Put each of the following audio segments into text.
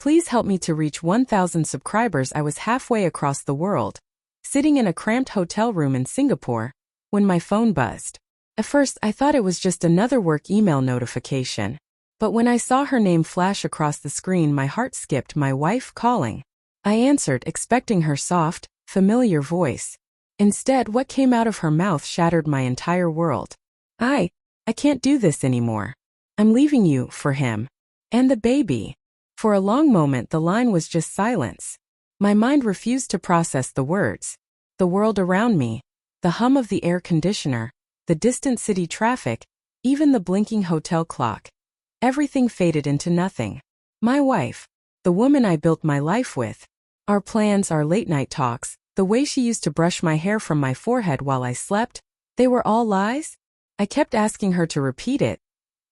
Please help me to reach 1,000 subscribers. I was halfway across the world, sitting in a cramped hotel room in Singapore, when my phone buzzed. At first, I thought it was just another work email notification. But when I saw her name flash across the screen, my heart skipped. My wife calling. I answered, expecting her soft, familiar voice. Instead, what came out of her mouth shattered my entire world. I can't do this anymore. I'm leaving you for him. And the baby. For a long moment, the line was just silence. My mind refused to process the words. The world around me, the hum of the air conditioner, the distant city traffic, even the blinking hotel clock. Everything faded into nothing. My wife, the woman I built my life with, our plans, our late-night talks, the way she used to brush my hair from my forehead while I slept, they were all lies? I kept asking her to repeat it,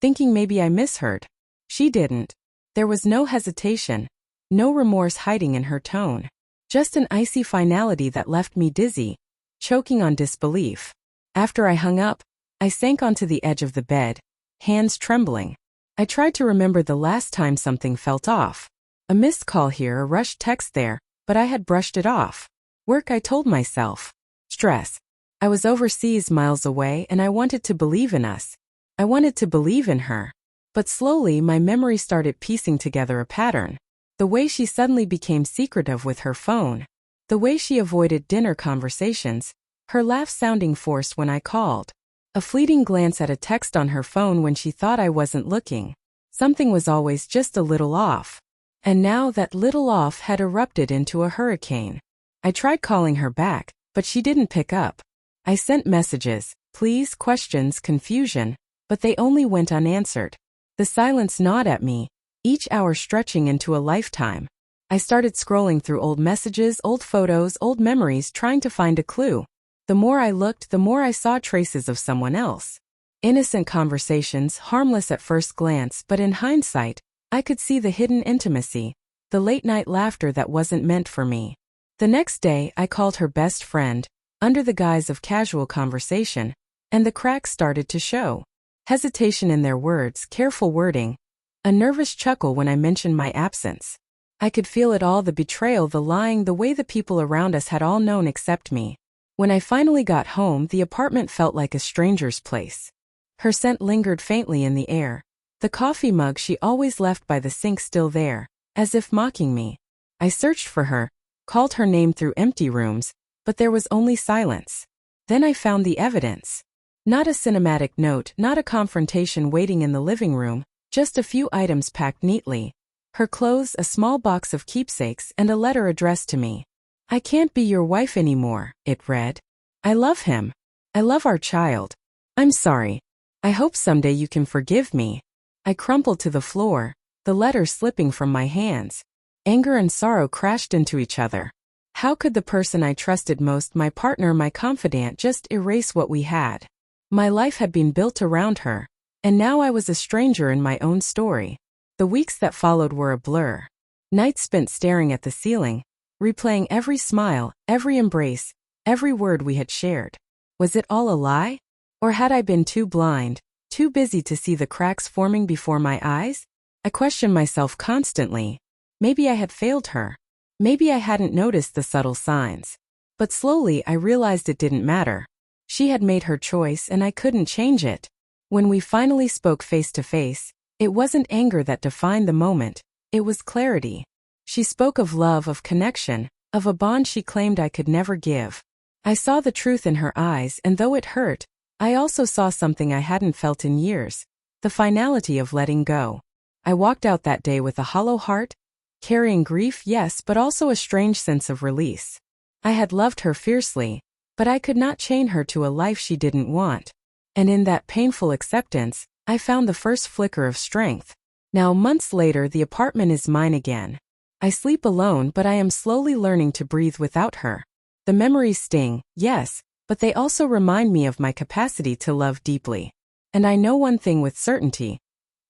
thinking maybe I misheard. She didn't. There was no hesitation, no remorse hiding in her tone. Just an icy finality that left me dizzy, choking on disbelief. After I hung up, I sank onto the edge of the bed, hands trembling. I tried to remember the last time something felt off. A missed call here, a rushed text there, but I had brushed it off. Work, I told myself. Stress. I was overseas, miles away, and I wanted to believe in us. I wanted to believe in her. But slowly my memory started piecing together a pattern. The way she suddenly became secretive with her phone. The way she avoided dinner conversations. Her laugh sounding forced when I called. A fleeting glance at a text on her phone when she thought I wasn't looking. Something was always just a little off. And now that little off had erupted into a hurricane. I tried calling her back, but she didn't pick up. I sent messages, pleas, questions, confusion, but they only went unanswered. The silence gnawed at me, each hour stretching into a lifetime. I started scrolling through old messages, old photos, old memories, trying to find a clue. The more I looked, the more I saw traces of someone else. Innocent conversations, harmless at first glance, but in hindsight, I could see the hidden intimacy, the late-night laughter that wasn't meant for me. The next day, I called her best friend, under the guise of casual conversation, and the cracks started to show. Hesitation in their words, careful wording, a nervous chuckle when I mentioned my absence. I could feel it all, the betrayal, the lying, the way the people around us had all known except me. When I finally got home, the apartment felt like a stranger's place. Her scent lingered faintly in the air, the coffee mug she always left by the sink still there, as if mocking me. I searched for her, called her name through empty rooms, but there was only silence. Then I found the evidence. Not a cinematic note, not a confrontation waiting in the living room, just a few items packed neatly. Her clothes, a small box of keepsakes, and a letter addressed to me. I can't be your wife anymore, it read. I love him. I love our child. I'm sorry. I hope someday you can forgive me. I crumpled to the floor, the letter slipping from my hands. Anger and sorrow crashed into each other. How could the person I trusted most, my partner, my confidant, just erase what we had? My life had been built around her, and now I was a stranger in my own story. The weeks that followed were a blur. Nights spent staring at the ceiling, replaying every smile, every embrace, every word we had shared. Was it all a lie? Or had I been too blind, too busy to see the cracks forming before my eyes? I questioned myself constantly. Maybe I had failed her. Maybe I hadn't noticed the subtle signs. But slowly I realized it didn't matter. She had made her choice and I couldn't change it. When we finally spoke face to face, it wasn't anger that defined the moment, it was clarity. She spoke of love, of connection, of a bond she claimed I could never give. I saw the truth in her eyes, and though it hurt, I also saw something I hadn't felt in years, the finality of letting go. I walked out that day with a hollow heart, carrying grief, yes, but also a strange sense of release. I had loved her fiercely, but I could not chain her to a life she didn't want. And in that painful acceptance, I found the first flicker of strength. Now, months later, the apartment is mine again. I sleep alone, but I am slowly learning to breathe without her. The memories sting, yes, but they also remind me of my capacity to love deeply. And I know one thing with certainty.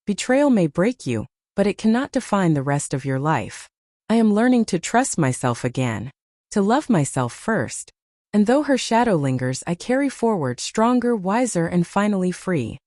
Betrayal may break you, but it cannot define the rest of your life. I am learning to trust myself again, to love myself first. And though her shadow lingers, I carry forward stronger, wiser, and finally free.